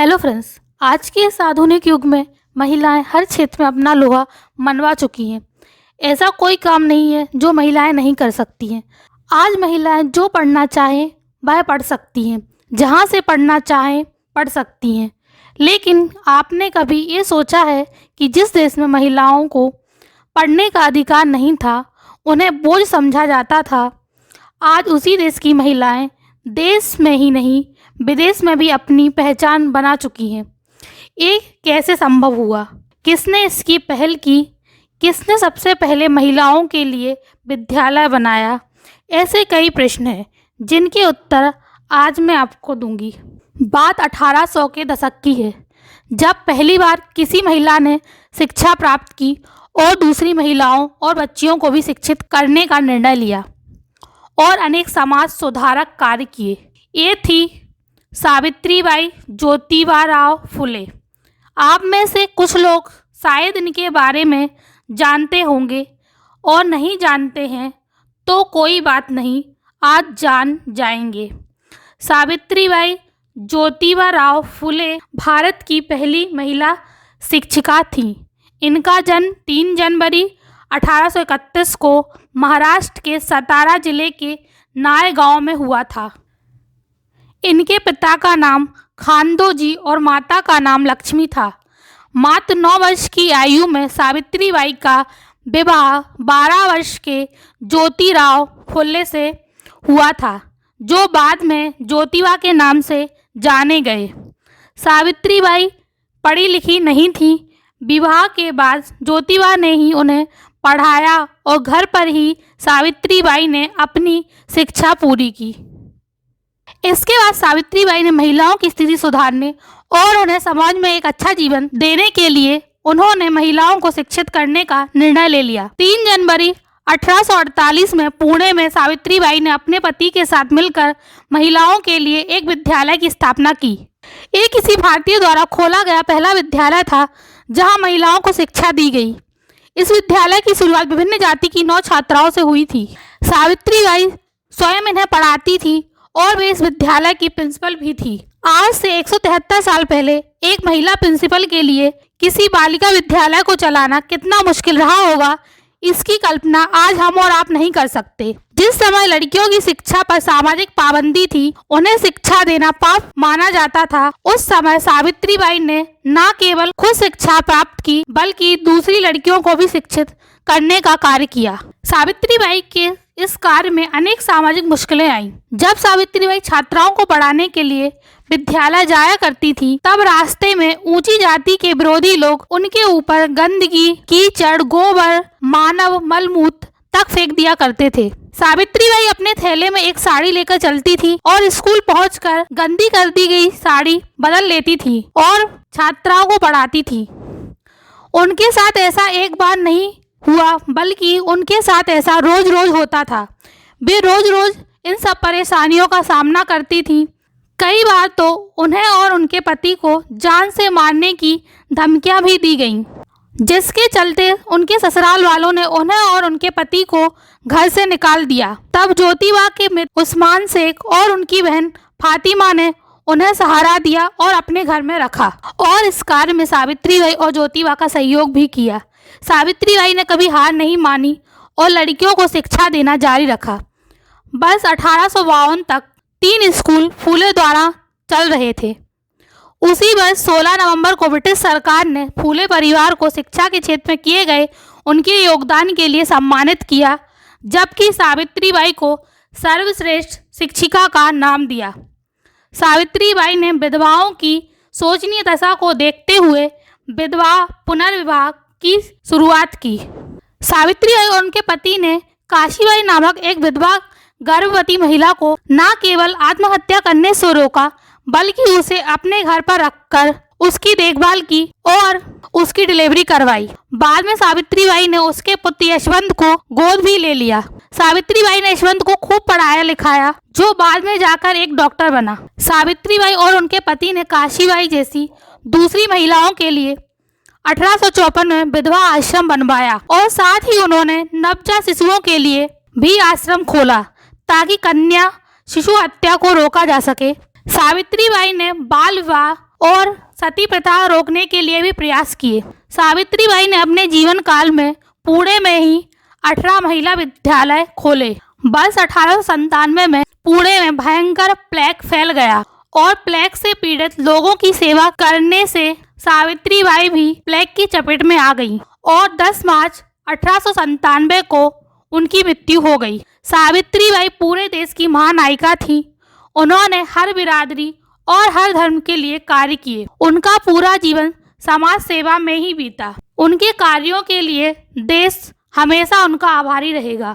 Hello friends, आज के इस आधुनिक युग में महिलाएं हर क्षेत्र में अपना लोहा मनवा चुकी हैं। ऐसा कोई काम नहीं है जो महिलाएं नहीं कर सकती हैं। आज महिलाएं जो पढ़ना चाहें वह पढ़ सकती हैं, जहां से पढ़ना चाहें पढ़ सकती हैं। लेकिन आपने कभी ये सोचा है कि जिस देश में महिलाओं को पढ़ने का अधिकार नहीं था, उन्हें बोझ समझा जाता था, आज उसी देश की महिलाएं देश में ही नहीं विदेश में भी अपनी पहचान बना चुकी हैं। ये कैसे संभव हुआ? किसने इसकी पहल की? किसने सबसे पहले महिलाओं के लिए विद्यालय बनाया? ऐसे कई प्रश्न हैं जिनके उत्तर आज मैं आपको दूंगी। बात 1800 के दशक की है, जब पहली बार किसी महिला ने शिक्षा प्राप्त की और दूसरी महिलाओं और बच्चियों को भी शिक्षित करने का निर्णय लिया और अनेक समाज सुधारक कार्य किए। ये थी सावित्रीबाई ज्योतिबा फुले। आप में से कुछ लोग शायद इनके बारे में जानते होंगे और नहीं जानते हैं तो कोई बात नहीं, आज जान जाएंगे। सावित्रीबाई ज्योतिबा फुले भारत की पहली महिला शिक्षिका थीं। इनका जन्म 3 जनवरी 1831 को महाराष्ट्र के सतारा जिले के नायगांव में हुआ था। इनके पिता का नाम खानदोजी और माता का नाम लक्ष्मी था। मात्र 9 वर्ष की आयु में सावित्रीबाई का विवाह 12 वर्ष के ज्योतिराव फुले से हुआ था, जो बाद में ज्योतिबा के नाम से जाने गए। सावित्रीबाई पढ़ी लिखी नहीं थी। विवाह के बाद ज्योतिबा ने ही उन्हें पढ़ाया और घर पर ही सावित्रीबाई ने अपनी शिक्षा पूरी की। इसके बाद सावित्रीबाई ने महिलाओं की स्थिति सुधारने और उन्हें समाज में एक अच्छा जीवन देने के लिए उन्होंने महिलाओं को शिक्षित करने का निर्णय ले लिया। 3 जनवरी 1848 में पुणे में सावित्रीबाई ने अपने पति के साथ मिलकर महिलाओं के लिए एक विद्यालय की स्थापना की। ये किसी भारतीय द्वारा खोला गया पहला विद्यालय था जहां महिलाओं को शिक्षा दी गई। इस विद्यालय की शुरुआत विभिन्न जाति की 9 छात्राओं से हुई थी। सावित्रीबाई स्वयं इन्हें पढ़ाती थी और वे इस विद्यालय की प्रिंसिपल भी थी। आज से 173 साल पहले एक महिला प्रिंसिपल के लिए किसी बालिका विद्यालय को चलाना कितना मुश्किल रहा होगा, इसकी कल्पना आज हम और आप नहीं कर सकते। जिस समय लड़कियों की शिक्षा पर सामाजिक पाबंदी थी, उन्हें शिक्षा देना पाप माना जाता था, उस समय सावित्रीबाई ने न केवल खुद शिक्षा प्राप्त की बल्कि दूसरी लड़कियों को भी शिक्षित करने का कार्य किया। सावित्रीबाई के इस कार्य में अनेक सामाजिक मुश्किलें आईं। जब सावित्रीबाई छात्राओं को पढ़ाने के लिए विद्यालय जाया करती थी, तब रास्ते में ऊंची जाति के विरोधी लोग उनके ऊपर गंदगी, कीचड़, गोबर, मानव मलमूत्र तक फेंक दिया करते थे। सावित्रीबाई अपने थैले में एक साड़ी लेकर चलती थी और स्कूल पहुंचकर गंदी कर दी गई साड़ी बदल लेती थी और छात्राओं को पढ़ाती थी। उनके साथ ऐसा एक बार नहीं हुआ, बल्कि उनके साथ ऐसा रोज रोज होता था। वे रोज रोज इन सब परेशानियों का सामना करती थी। कई बार तो उन्हें और उनके पति को जान से मारने की धमकियां भी दी गईं, जिसके चलते उनके ससुराल वालों ने उन्हें और उनके पति को घर से निकाल दिया। तब ज्योतिबा के मित्र उस्मान शेख और उनकी बहन फातिमा ने उन्हें सहारा दिया और अपने घर में रखा और इस कार्य में सावित्रीबाई और ज्योतिबा का सहयोग भी किया। सावित्रीबाई ने कभी हार नहीं मानी और लड़कियों को शिक्षा देना जारी रखा। बस 1852 तक 3 स्कूल फूले द्वारा चल रहे थे। उसी वर्ष 16 नवंबर को ब्रिटिश सरकार ने फूले परिवार को शिक्षा के क्षेत्र में किए गए उनके योगदान के लिए सम्मानित किया, जबकि सावित्रीबाई को सर्वश्रेष्ठ शिक्षिका का नाम दिया। सावित्रीबाई ने विधवाओं की शोचनीय दशा को देखते हुए विधवा पुनर्विवाह की शुरुआत की। सावित्रीबाई और उनके पति ने काशीबाई नामक एक विधवा गर्भवती महिला को न केवल आत्महत्या करने से रोका, बल्कि उसे अपने घर पर रखकर उसकी देखभाल की और उसकी डिलीवरी करवाई। बाद में सावित्रीबाई ने उसके पुत्र यशवंत को गोद भी ले लिया। सावित्रीबाई ने यशवंत को खूब पढ़ाया लिखाया, जो बाद में जाकर एक डॉक्टर बना। सावित्रीबाई और उनके पति ने काशीबाई जैसी दूसरी महिलाओं के लिए 1854 में विधवा आश्रम बनवाया और साथ ही उन्होंने नवजात शिशुओं के लिए भी आश्रम खोला ताकि कन्या शिशु हत्या को रोका जा सके। सावित्रीबाई ने बाल विवाह और सती प्रथा रोकने के लिए भी प्रयास किए। सावित्रीबाई ने अपने जीवन काल में पुणे में ही 18 महिला विद्यालय खोले। वर्ष 1897 में पुणे में भयंकर प्लेग फैल गया और प्लेग से पीड़ित लोगों की सेवा करने से सावित्रीबाई भी प्लेग की चपेट में आ गईं और 10 मार्च 1897 को उनकी मृत्यु हो गई। सावित्रीबाई पूरे देश की महानायिका थी। उन्होंने हर बिरादरी और हर धर्म के लिए कार्य किए। उनका पूरा जीवन समाज सेवा में ही बीता। उनके कार्यों के लिए देश हमेशा उनका आभारी रहेगा।